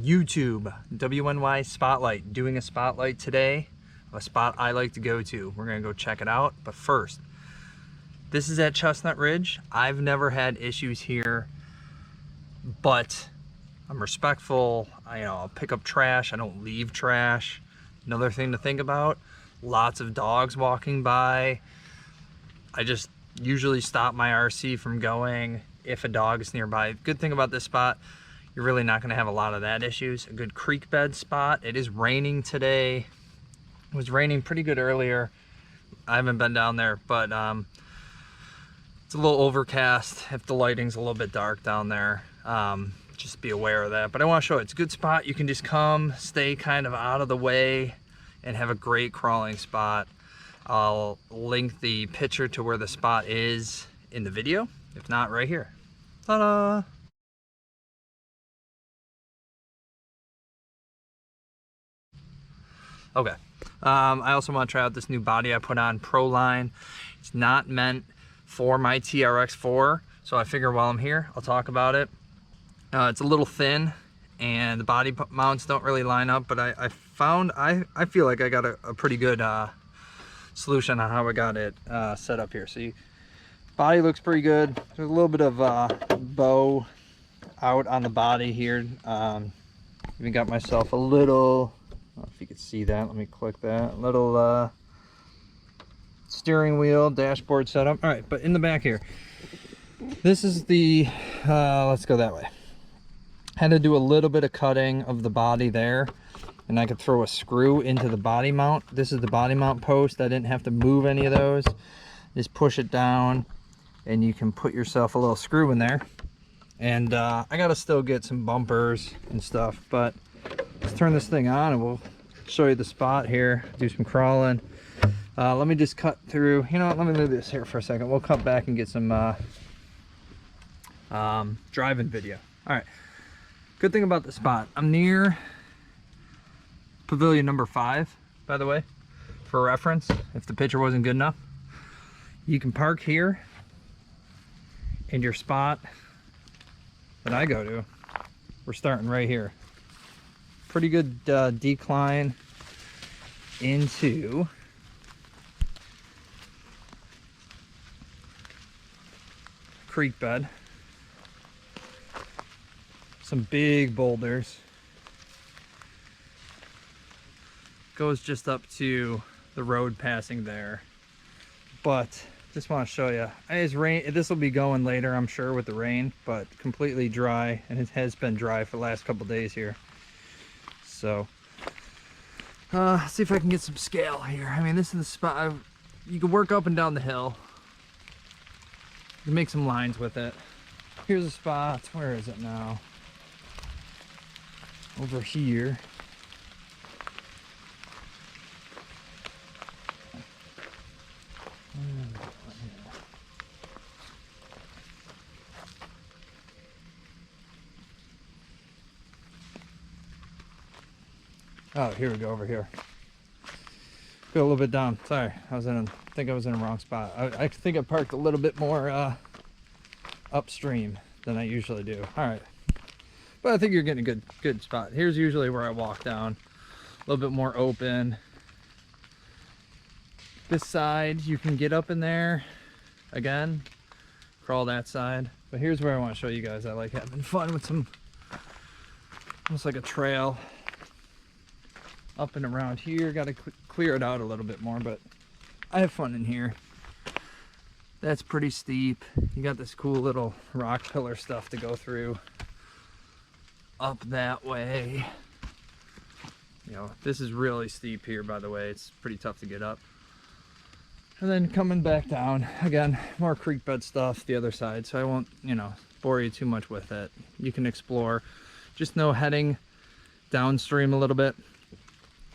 YouTube, WNY Spotlight, doing a spotlight today of a spot I like to go to. We're gonna go check it out, but first, this is at Chestnut Ridge. I've never had issues here, but I'm respectful. I'll pick up trash, I don't leave trash. Another thing to think about, lots of dogs walking by. I just usually stop my RC from going if a dog is nearby. Good thing about this spot, you're really not gonna have a lot of that issues. A good creek bed spot. It is raining today. It was raining pretty good earlier. I haven't been down there, but it's a little overcast if the lighting's a little bit dark down there. Just be aware of that. But I wanna show you, it's a good spot. You can just come, stay kind of out of the way and have a great crawling spot. I'll link the picture to where the spot is in the video. If not, right here. Ta-da! Okay, I also want to try out this new body I put on, Proline. It's not meant for my trx4, so I figure while I'm here, I'll talk about it. It's a little thin, and the body mounts don't really line up, but I feel like I got a pretty good solution on how I got it set up here. See, body looks pretty good. There's a little bit of bow out on the body here. Even got myself a little, I don't know if you could see that, let me click that, little steering wheel dashboard setup. All right, but in the back here, this is the let's go that way. Had to do a little bit of cutting of the body there, and I could throw a screw into the body mount. This is the body mount post. I didn't have to move any of those. Just push it down and you can put yourself a little screw in there. And I gotta still get some bumpers and stuff, but let's turn this thing on and we'll show you the spot here, do some crawling. Let me just cut through, you know what, let me move this here for a second. We'll cut back and get some driving video. All right, good thing about the spot, I'm near pavilion number 5, by the way, for reference, if the picture wasn't good enough. You can park here, and your spot that I go to, we're starting right here. Pretty good decline into creek bed. Some big boulders. Goes just up to the road passing there. But just want to show you, it's rain. This will be going later, I'm sure, with the rain, but completely dry, and it has been dry for the last couple days here. So see if I can get some scale here. I mean, this is the spot. You can work up and down the hill. You can make some lines with it. Here's a spot. Where is it now? Over here. Oh, here we go, over here. Go a little bit down. Sorry, I think I was in the wrong spot. I think I parked a little bit more upstream than I usually do. All right, but I think you're getting a good spot. Here's usually where I walk down, a little bit more open. This side, you can get up in there again, crawl that side. But here's where I want to show you guys. I like having fun with some, almost like a trail up and around here. Got to clear it out a little bit more, but I have fun in here. That's pretty steep. You got this cool little rock pillar stuff to go through up that way. You know, this is really steep here, by the way. It's pretty tough to get up. And then coming back down, again, more creek bed stuff the other side, so I won't, bore you too much with it. You can explore. Just know heading downstream a little bit,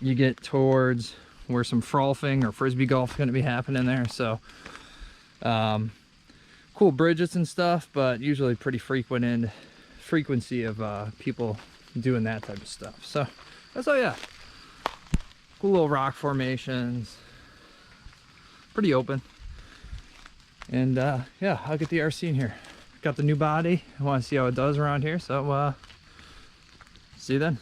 you get towards where some frolfing or frisbee golf is going to be happening there. So cool bridges and stuff, but usually pretty frequency of people doing that type of stuff. So that's all. Yeah, cool little rock formations, pretty open. And yeah, I'll get the RC in here. Got the new body. I want to see how it does around here, so See you then.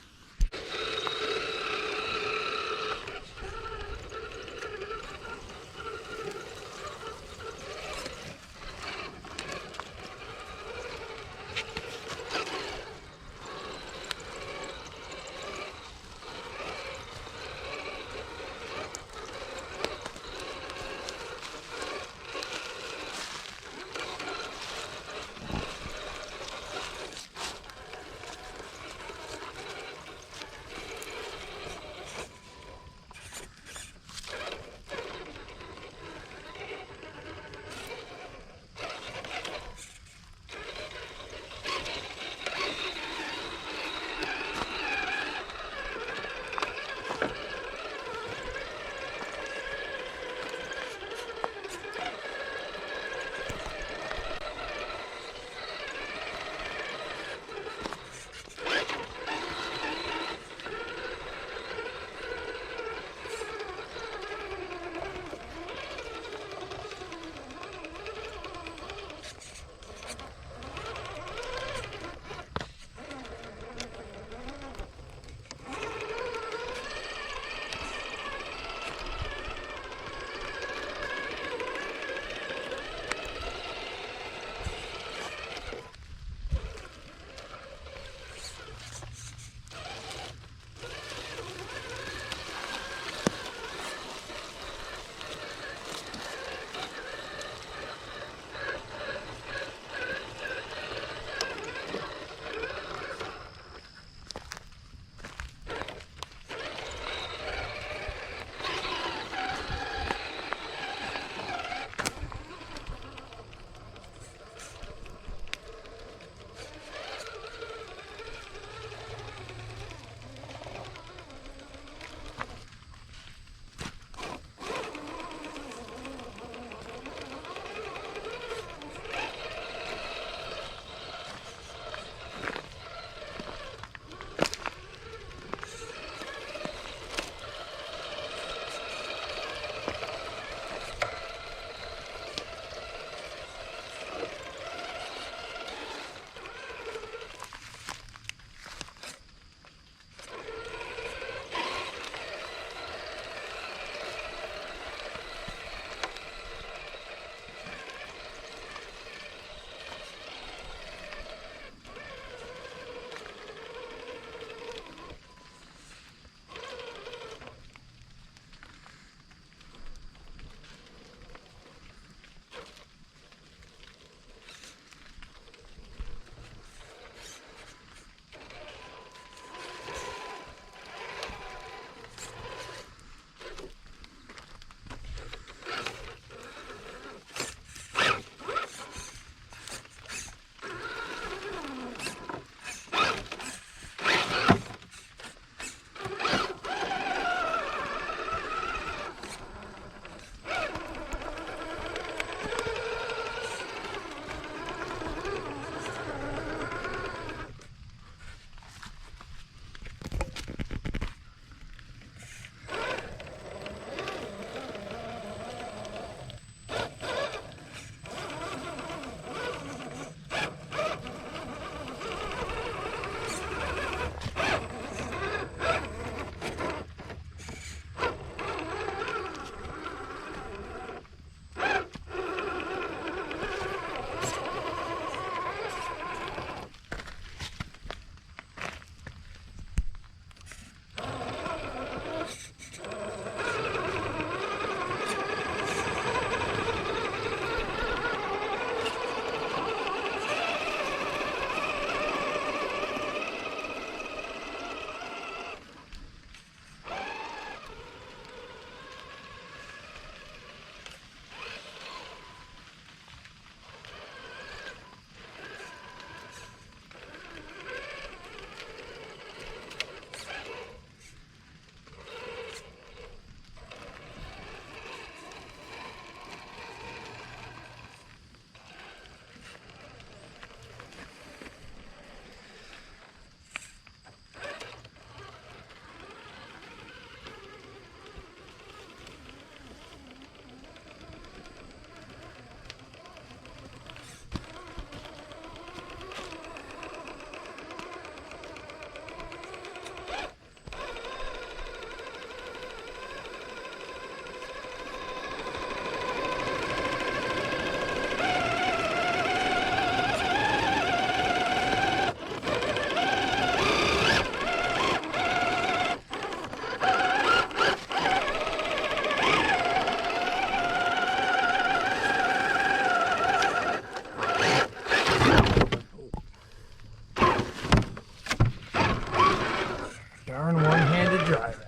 Darn one-handed driving.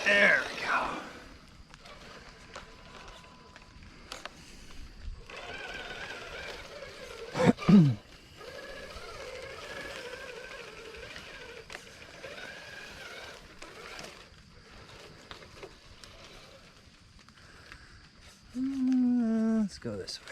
There we go. Let's go this way.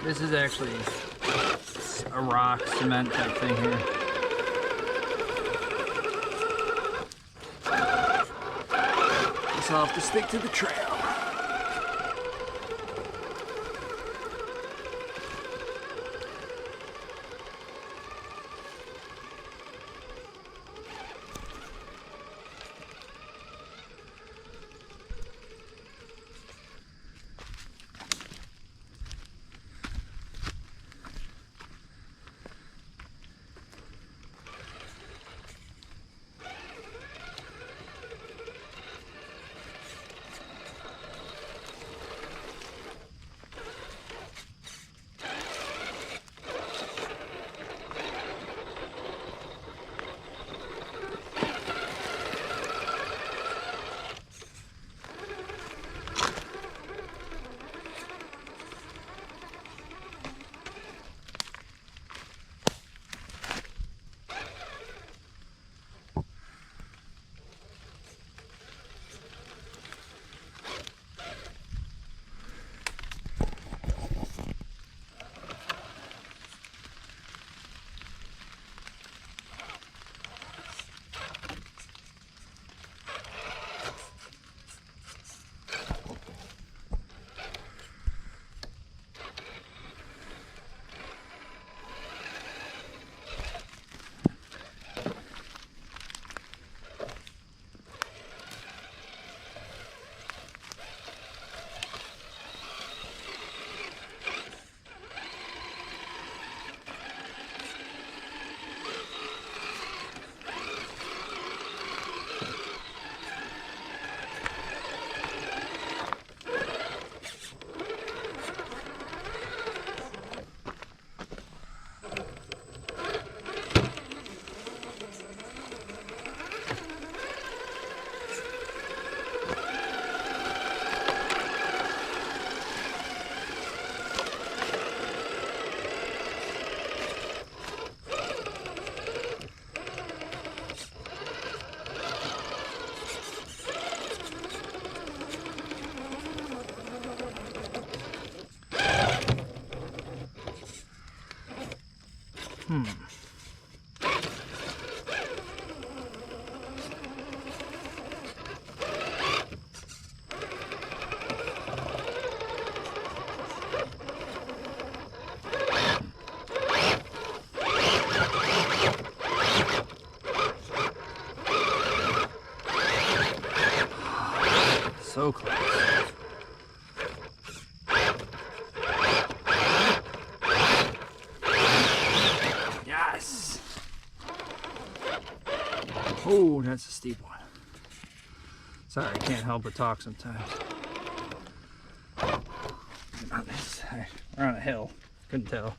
This is actually a rock cement type thing here. Guess I'll have to stick to the trail. So close. that's a steep one. Sorry, I can't help but talk sometimes. On this side. We're on a hill. Couldn't tell.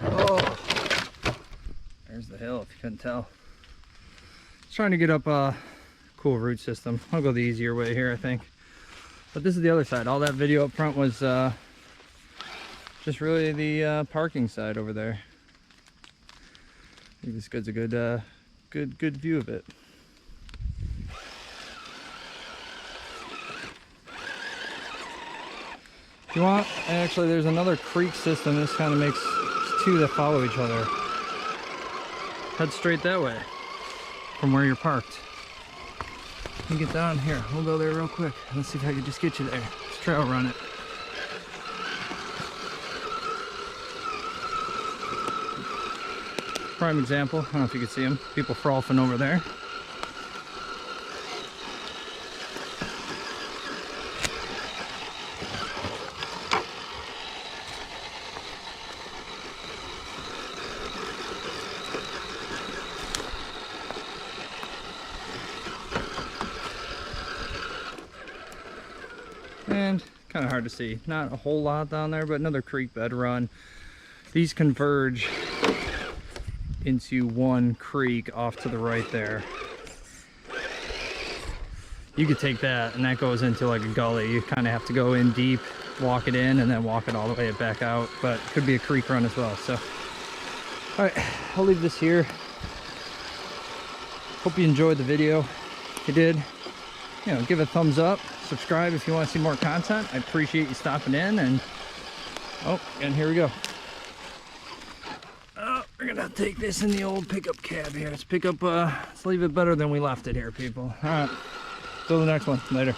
Oh, there's the hill if you couldn't tell. Just trying to get up a cool root system. I'll go the easier way here, I think. But this is the other side. All that video up front was just really the parking side over there. I think this gives a good view of it. If you want, actually there's another creek system. This kind of makes two that follow each other. Head straight that way from where you're parked. You get down here. We'll go there real quick. Let's see if I can just get you there. Let's trail run it. Prime example. I don't know if you can see them. People frothing over there. And kind of hard to see. Not a whole lot down there, but another creek bed run. These converge into one creek off to the right there. You could take that and that goes into like a gully. You kind of have to go in deep, walk it in, and then walk it all the way back out. But it could be a creek run as well. So, all right, I'll leave this here. Hope you enjoyed the video. If you did, you know, give it a thumbs up. Subscribe if you want to see more content. I appreciate you stopping in. And oh, and here we go. We're gonna take this in the old pickup cab here. Let's leave it better than we left it here, people. All right, till the next one. Later.